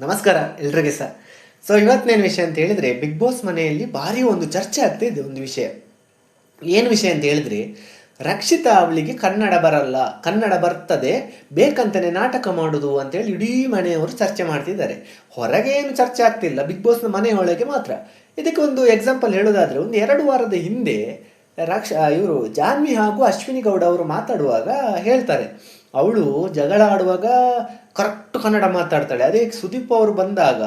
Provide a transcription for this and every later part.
ನಮಸ್ಕಾರ ಎಲ್ರಿಗೆ ಸಹ. ಸೊ ಇವತ್ತಿನೇನು ವಿಷಯ ಅಂತ ಹೇಳಿದರೆ, ಬಿಗ್ ಬಾಸ್ ಮನೆಯಲ್ಲಿ ಭಾರಿ ಒಂದು ಚರ್ಚೆ ಆಗ್ತಿದೆ. ಒಂದು ವಿಷಯ, ಏನು ವಿಷಯ ಅಂತ ಹೇಳಿದ್ರೆ, ರಕ್ಷಿತಾ ಅವಳಿಗೆ ಕನ್ನಡ ಬರಲ್ಲ, ಕನ್ನಡ ಬರ್ತದೆ, ಬೇಕಂತಲೇ ನಾಟಕ ಮಾಡೋದು ಅಂತೇಳಿ ಇಡೀ ಮನೆಯವರು ಚರ್ಚೆ ಮಾಡ್ತಿದ್ದಾರೆ. ಹೊರಗೆ ಏನು ಚರ್ಚೆ ಆಗ್ತಿಲ್ಲ, ಬಿಗ್ ಬಾಸ್ನ ಮನೆಯೊಳಗೆ ಮಾತ್ರ. ಇದಕ್ಕೆ ಒಂದು ಎಕ್ಸಾಂಪಲ್ ಹೇಳೋದಾದರೆ, ಒಂದು 2 ವಾರದ ಹಿಂದೆ ಇವರು ಜಾನ್ವಿ ಹಾಗೂ ಅಶ್ವಿನಿ ಗೌಡ ಅವರು ಮಾತಾಡುವಾಗ ಹೇಳ್ತಾರೆ, ಅವಳು ಜಗಳ ಆಡುವಾಗ ಕರೆಕ್ಟ್ ಕನ್ನಡ ಮಾತಾಡ್ತಾಳೆ. ಅದೇ ಸುದೀಪ್ ಅವರು ಬಂದಾಗ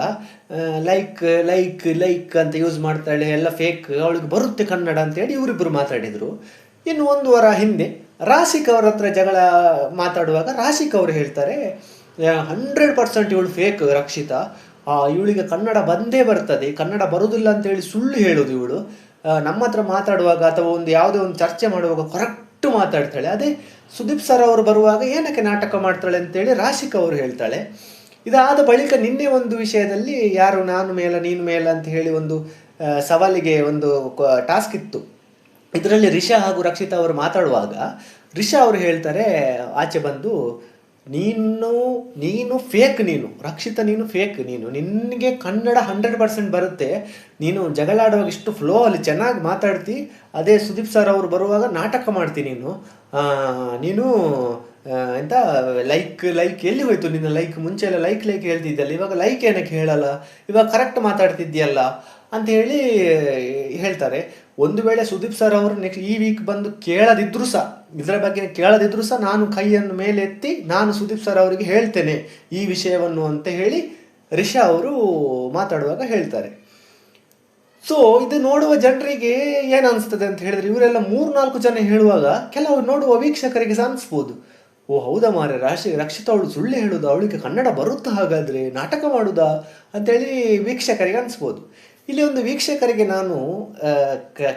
ಲೈಕ್ ಲೈಕ್ ಲೈಕ್ ಅಂತ ಯೂಸ್ ಮಾಡ್ತಾಳೆ, ಎಲ್ಲ ಫೇಕ್, ಅವಳಿಗೆ ಬರುತ್ತೆ ಕನ್ನಡ ಅಂತೇಳಿ ಇವರಿಬ್ಬರು ಮಾತಾಡಿದರು. ಇನ್ನು 1 ವಾರ ಹಿಂದೆ ರಾಶಿಕ್ ಅವ್ರ ಹತ್ರ ಜಗಳ ಮಾತಾಡುವಾಗ ರಾಶಿಕ್ ಅವರು ಹೇಳ್ತಾರೆ, 100% ಇವಳು ಫೇಕ್ ರಕ್ಷಿತಾ, ಇವಳಿಗೆ ಕನ್ನಡ ಬಂದೇ ಬರ್ತದೆ, ಕನ್ನಡ ಬರೋದಿಲ್ಲ ಅಂತೇಳಿ ಸುಳ್ಳು ಹೇಳೋದು ಇವಳು. ನಮ್ಮ ಹತ್ರ ಮಾತಾಡುವಾಗ ಅಥವಾ ಯಾವುದೇ ಒಂದು ಚರ್ಚೆ ಮಾಡುವಾಗ ಕರೆಕ್ಟ್ ಮಾತಾಡ್ತಾಳೆ. ಅದೇ ಸುದೀಪ್ ಸರ್ ಅವರು ಬರುವಾಗ ಏನಕ್ಕೆ ನಾಟಕ ಮಾಡ್ತಾಳೆ ಅಂತೇಳಿ ರಾಶಿಕ್ ಅವರು ಹೇಳ್ತಾಳೆ. ಇದಾದ ಬಳಿಕ ನಿನ್ನೆ ಒಂದು ವಿಷಯದಲ್ಲಿ ಯಾರು ನಾನು ಮೇಲ ನೀನು ಮೇಲ ಅಂತ ಹೇಳಿ ಒಂದು ಸವಾಲಿಗೆ ಒಂದು ಟಾಸ್ಕ್ ಇತ್ತು. ಇದರಲ್ಲಿ ರಿಷಾ ಹಾಗೂ ರಕ್ಷಿತಾ ಅವರು ಮಾತಾಡುವಾಗ ರಿಷಾ ಅವರು ಹೇಳ್ತಾರೆ ಆಚೆ ಬಂದು, ನೀನು ಫೇಕ್, ರಕ್ಷಿತಾ ನೀನು ಫೇಕ್, ನಿನಗೆ ಕನ್ನಡ 100% ಬರುತ್ತೆ, ನೀನು ಜಗಳಾಡುವಾಗ ಇಷ್ಟು ಫ್ಲೋ ಅಲ್ಲಿ ಚೆನ್ನಾಗಿ ಮಾತಾಡ್ತಿ, ಅದೇ ಸುದೀಪ್ ಸರ್ ಅವರು ಬರುವಾಗ ನಾಟಕ ಮಾಡ್ತೀನಿ ನೀನು ಎಂತ ಲೈಕ್ ಲೈಕ್ ಎಲ್ಲಿ ಹೋಯ್ತು ನಿನ್ನ ಲೈಕ್? ಮುಂಚೆ ಎಲ್ಲ ಲೈಕ್ ಲೈಕ್ ಹೇಳ್ತಿದ್ದಲ್ಲ, ಇವಾಗ ಲೈಕ್ ಏನಕ್ಕೆ ಹೇಳಲ್ಲ, ಇವಾಗ ಕರೆಕ್ಟ್ ಮಾತಾಡ್ತಿದ್ಯಲ್ಲ ಅಂತ ಹೇಳಿ ಹೇಳ್ತಾರೆ. ಒಂದು ವೇಳೆ ಸುದೀಪ್ ಸರ್ ಅವರು ಈ ವೀಕ್ ಬಂದು ಕೇಳದಿದ್ರು ಸಹ, ಇದರ ಬಗ್ಗೆ ಕೇಳದಿದ್ರು ಸಹ, ನಾನು ಕೈಯನ್ನು ಮೇಲೆ ಎತ್ತಿ ನಾನು ಸುದೀಪ್ ಸರ್ ಅವರಿಗೆ ಹೇಳ್ತೇನೆ ಈ ವಿಷಯವನ್ನು ಅಂತ ಹೇಳಿ ರಿಷಾ ಅವರು ಮಾತಾಡುವಾಗ ಹೇಳ್ತಾರೆ. ಸೊ ಇದು ನೋಡುವ ಜನರಿಗೆ ಏನು ಅನಿಸ್ತದೆ ಅಂತ ಹೇಳಿದ್ರೆ, ಇವರೆಲ್ಲ 3-4 ಜನ ಹೇಳುವಾಗ ಕೆಲವು ನೋಡುವ ವೀಕ್ಷಕರಿಗೆ ಸಹ ಅನಿಸ್ಬೋದು, ಓ ಹೌದಾ ಮಾರೆ, ರಕ್ಷಿತಾ ಅವಳು ಸುಳ್ಳು ಹೇಳುದಾ, ಅವಳಿಗೆ ಕನ್ನಡ ಬರುತ್ತಾ, ಹಾಗಾದರೆ ನಾಟಕ ಮಾಡುದಾ ಅಂತೇಳಿ ವೀಕ್ಷಕರಿಗೆ ಅನಿಸ್ಬೋದು. ಇಲ್ಲಿ ಒಂದು ವೀಕ್ಷಕರಿಗೆ ನಾನು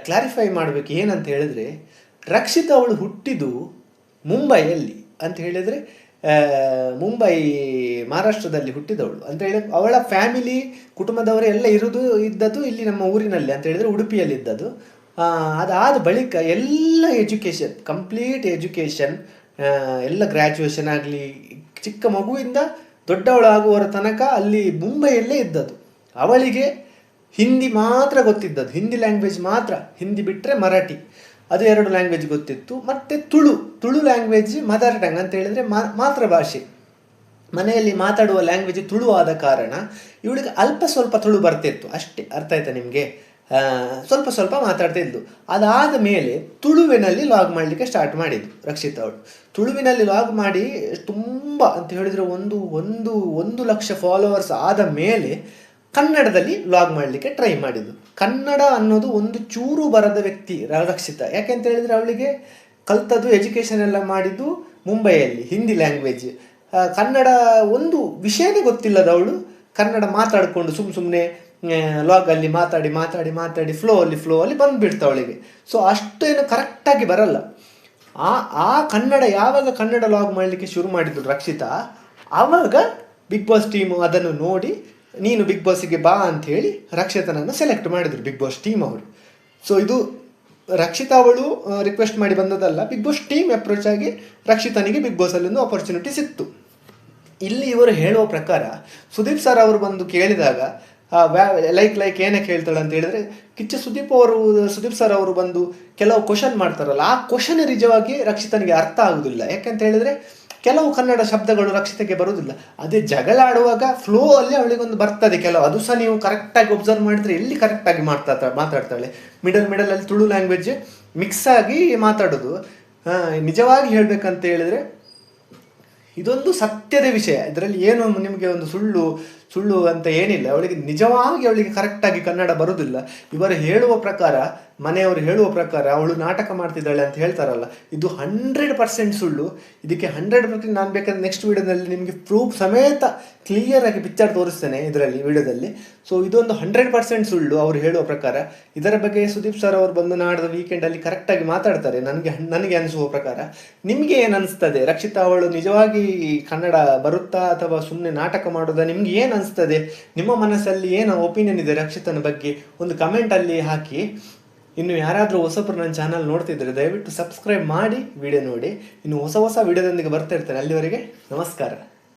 ಕ್ಲಾರಿಫೈ ಮಾಡಬೇಕು ಏನಂತ ಹೇಳಿದ್ರೆ, ರಕ್ಷಿತಾ ಅವಳು ಹುಟ್ಟಿದ್ದು ಮುಂಬೈಯಲ್ಲಿ ಅಂತ ಹೇಳಿದರೆ, ಮುಂಬೈ ಮಹಾರಾಷ್ಟ್ರದಲ್ಲಿ ಹುಟ್ಟಿದವಳು ಅಂತ ಹೇಳಿ, ಅವಳ ಫ್ಯಾಮಿಲಿ ಕುಟುಂಬದವರು ಎಲ್ಲ ಇದ್ದದ್ದು ಇಲ್ಲಿ ನಮ್ಮ ಊರಿನಲ್ಲಿ ಅಂತ ಹೇಳಿದರೆ ಉಡುಪಿಯಲ್ಲಿ ಇದ್ದದ್ದು. ಅದಾದ ಬಳಿಕ ಎಲ್ಲ ಎಜುಕೇಷನ್, ಕಂಪ್ಲೀಟ್ ಎಜುಕೇಷನ್, ಎಲ್ಲ ಗ್ರ್ಯಾಜುಯೇಷನ್ ಆಗಲಿ, ಚಿಕ್ಕ ಮಗುವಿಂದ ದೊಡ್ಡವಳಾಗುವವರ ತನಕ ಅಲ್ಲಿ ಮುಂಬೈಯಲ್ಲೇ ಇದ್ದದ್ದು. ಅವಳಿಗೆ ಹಿಂದಿ ಮಾತ್ರ ಗೊತ್ತಿದ್ದದ್ದು, ಹಿಂದಿ ಲ್ಯಾಂಗ್ವೇಜ್ ಮಾತ್ರ, ಹಿಂದಿ ಬಿಟ್ಟರೆ ಮರಾಠಿ, ಅದು 2 ಲ್ಯಾಂಗ್ವೇಜ್ ಗೊತ್ತಿತ್ತು. ಮತ್ತು ತುಳು ಲ್ಯಾಂಗ್ವೇಜ್ ಮದರ್ ಟಂಗ್ ಅಂತ ಹೇಳಿದರೆ ಮಾತೃಭಾಷೆ, ಮನೆಯಲ್ಲಿ ಮಾತಾಡುವ ಲ್ಯಾಂಗ್ವೇಜ್ ತುಳು ಆದ ಕಾರಣ ಇವಳಿಗೆ ಅಲ್ಪ ಸ್ವಲ್ಪ ತುಳು ಬರ್ತಿತ್ತು ಅಷ್ಟೇ. ಅರ್ಥ ಆಯ್ತಾ ನಿಮಗೆ? ಸ್ವಲ್ಪ ಸ್ವಲ್ಪ ಮಾತಾಡ್ತಾ ಇದ್ದು. ಅದಾದ ಮೇಲೆ ತುಳುವಿನಲ್ಲಿ ಲಾಗ್ ಮಾಡಲಿಕ್ಕೆ ಸ್ಟಾರ್ಟ್ ಮಾಡಿದ್ದು ರಕ್ಷಿತಾ ಅವಳು. ತುಳುವಿನಲ್ಲಿ ಲಾಗ್ ಮಾಡಿ ತುಂಬ ಅಂತ ಹೇಳಿದರೆ ಒಂದು ಲಕ್ಷ ಫಾಲೋವರ್ಸ್ ಆದ ಮೇಲೆ ಕನ್ನಡದಲ್ಲಿ ಲಾಗ್ ಮಾಡಲಿಕ್ಕೆ ಟ್ರೈ ಮಾಡಿದ್ದು. ಕನ್ನಡ ಅನ್ನೋದು ಒಂದು ಚೂರು ಬರದ ವ್ಯಕ್ತಿ ರಕ್ಷಿತಾ. ಯಾಕೆಂತ ಹೇಳಿದರೆ, ಅವಳಿಗೆ ಕಲ್ತದ್ದು ಎಜುಕೇಷನ್ ಎಲ್ಲ ಮಾಡಿದ್ದು ಮುಂಬೈಯಲ್ಲಿ, ಹಿಂದಿ ಲ್ಯಾಂಗ್ವೇಜ್, ಕನ್ನಡ ಒಂದು ವಿಷಯನೇ ಗೊತ್ತಿಲ್ಲದವಳು ಕನ್ನಡ ಮಾತಾಡಿಕೊಂಡು ಸುಮ್ಮನೆ ಲಾಗಲ್ಲಿ ಮಾತಾಡಿ ಫ್ಲೋ ಅಲ್ಲಿ ಬಂದುಬಿಡ್ತಾ ಅವಳಿಗೆ. ಸೊ ಅಷ್ಟೇನು ಕರೆಕ್ಟಾಗಿ ಬರಲ್ಲ. ಆ ಕನ್ನಡ ಯಾವಾಗ ಕನ್ನಡ ಲಾಗ್ ಮಾಡಲಿಕ್ಕೆ ಶುರು ಮಾಡಿದ್ರು ರಕ್ಷಿತಾ, ಆವಾಗ ಬಿಗ್ ಬಾಸ್ ಟೀಮು ಅದನ್ನು ನೋಡಿ, ನೀನು ಬಿಗ್ ಬಾಸಿಗೆ ಬಾ ಅಂಥೇಳಿ ರಕ್ಷಿತನನ್ನು ಸೆಲೆಕ್ಟ್ ಮಾಡಿದರು ಬಿಗ್ ಬಾಸ್ ಟೀಮ್ ಅವರು. ಸೊ ಇದು ರಕ್ಷಿತಾ ಅವಳು ರಿಕ್ವೆಸ್ಟ್ ಮಾಡಿ ಬಂದದಲ್ಲ, ಬಿಗ್ ಬಾಸ್ ಟೀಮ್ ಅಪ್ರೋಚ್ ಆಗಿ ರಕ್ಷಿತನಿಗೆ ಬಿಗ್ ಬಾಸಲ್ಲಿ ಒಂದು ಆಪರ್ಚುನಿಟಿ ಸಿಕ್ತು. ಇಲ್ಲಿ ಇವರು ಹೇಳುವ ಪ್ರಕಾರ ಸುದೀಪ್ ಸರ್ ಅವರು ಬಂದು ಕೇಳಿದಾಗ ಲೈಕ್ ಏನಕ್ಕೆ ಹೇಳ್ತಾಳೆ ಅಂತ ಹೇಳಿದ್ರೆ, ಸುದೀಪ್ ಸರ್ ಅವರು ಬಂದು ಕೆಲವು ಕ್ವಶನ್ ಮಾಡ್ತಾರಲ್ಲ, ಆ ಕ್ವಶನ್ ನಿಜವಾಗಿ ರಕ್ಷಿತನಿಗೆ ಅರ್ಥ ಆಗುದಿಲ್ಲ. ಯಾಕೆಂತ ಹೇಳಿದ್ರೆ, ಕೆಲವು ಕನ್ನಡ ಶಬ್ದಗಳು ರಕ್ಷಿತಕ್ಕೆ ಬರುವುದಿಲ್ಲ. ಅದೇ ಜಗಳ ಆಡುವಾಗ ಫ್ಲೋ ಅಲ್ಲಿ ಅವಳಿಗೊಂದು ಬರ್ತದೆ ಕೆಲವು, ಅದು ಸಹ ನೀವು ಕರೆಕ್ಟಾಗಿ ಒಬ್ಸರ್ವ್ ಮಾಡಿದ್ರೆ ಎಲ್ಲಿ ಕರೆಕ್ಟಾಗಿ ಮಾತಾಡ್ತಾಳೆ. ಮಿಡಲಲ್ಲಿ ತುಳು ಲ್ಯಾಂಗ್ವೇಜ್ ಮಿಕ್ಸ್ ಆಗಿ ಮಾತಾಡೋದು. ನಿಜವಾಗಿ ಹೇಳಬೇಕಂತ ಹೇಳಿದ್ರೆ ಇದೊಂದು ಸತ್ಯದ ವಿಷಯ, ಇದರಲ್ಲಿ ಏನು ನಿಮಗೆ ಒಂದು ಸುಳ್ಳು ಅಂತ ಏನಿಲ್ಲ. ಅವಳಿಗೆ ಕರೆಕ್ಟಾಗಿ ಕನ್ನಡ ಬರುವುದಿಲ್ಲ. ಇವರು ಹೇಳುವ ಪ್ರಕಾರ, ಮನೆಯವರು ಹೇಳುವ ಪ್ರಕಾರ ಅವಳು ನಾಟಕ ಮಾಡ್ತಿದ್ದಾಳೆ ಅಂತ ಹೇಳ್ತಾರಲ್ಲ, ಇದು 100% ಸುಳ್ಳು. ಇದಕ್ಕೆ 100% ನಾನು ಬೇಕಾದ್ರೆ ನೆಕ್ಸ್ಟ್ ವಿಡಿಯೋದಲ್ಲಿ ನಿಮಗೆ ಪ್ರೂಫ್ ಸಮೇತ ಕ್ಲಿಯರ್ ಆಗಿ ಪಿಕ್ಚರ್ ತೋರಿಸ್ತೇನೆ ಇದರಲ್ಲಿ ವಿಡಿಯೋದಲ್ಲಿ. ಸೊ ಇದೊಂದು 100% ಸುಳ್ಳು ಅವರು ಹೇಳುವ ಪ್ರಕಾರ. ಇದರ ಬಗ್ಗೆ ಸುದೀಪ್ ಸರ್ ಅವರು ಬಂದು ನಾಡ್ದು ವೀಕೆಂಡಲ್ಲಿ ಕರೆಕ್ಟಾಗಿ ಮಾತಾಡ್ತಾರೆ ನನಗೆ ಅನಿಸುವ ಪ್ರಕಾರ. ನಿಮಗೆ ಏನು ಅನಿಸ್ತದೆ? ರಕ್ಷಿತಾ ಅವಳು ನಿಜವಾಗಿ ಕನ್ನಡ ಬರುತ್ತಾ ಅಥವಾ ಸುಮ್ಮನೆ ನಾಟಕ ಮಾಡೋದಾ? ನಿಮ್ಗೆ ಏನು ಅನಿಸ್ತದೆ? ನಿಮ್ಮ ಮನಸ್ಸಲ್ಲಿ ಏನು ಒಪಿನಿಯನ್ ಇದೆ ರಕ್ಷಿತನ ಬಗ್ಗೆ? ಒಂದು ಕಮೆಂಟಲ್ಲಿ ಹಾಕಿ. ಇನ್ನು ಯಾರಾದರೂ ಹೊಸಬ್ರು ನನ್ನ ಚಾನಲ್ ನೋಡ್ತಿದ್ರೆ ದಯವಿಟ್ಟು ಸಬ್ಸ್ಕ್ರೈಬ್ ಮಾಡಿ ವಿಡಿಯೋ ನೋಡಿ. ಇನ್ನು ಹೊಸ ವಿಡಿಯೋದೊಂದಿಗೆ ಬರ್ತಾ ಇರ್ತೇನೆ. ಅಲ್ಲಿವರೆಗೆ ನಮಸ್ಕಾರ.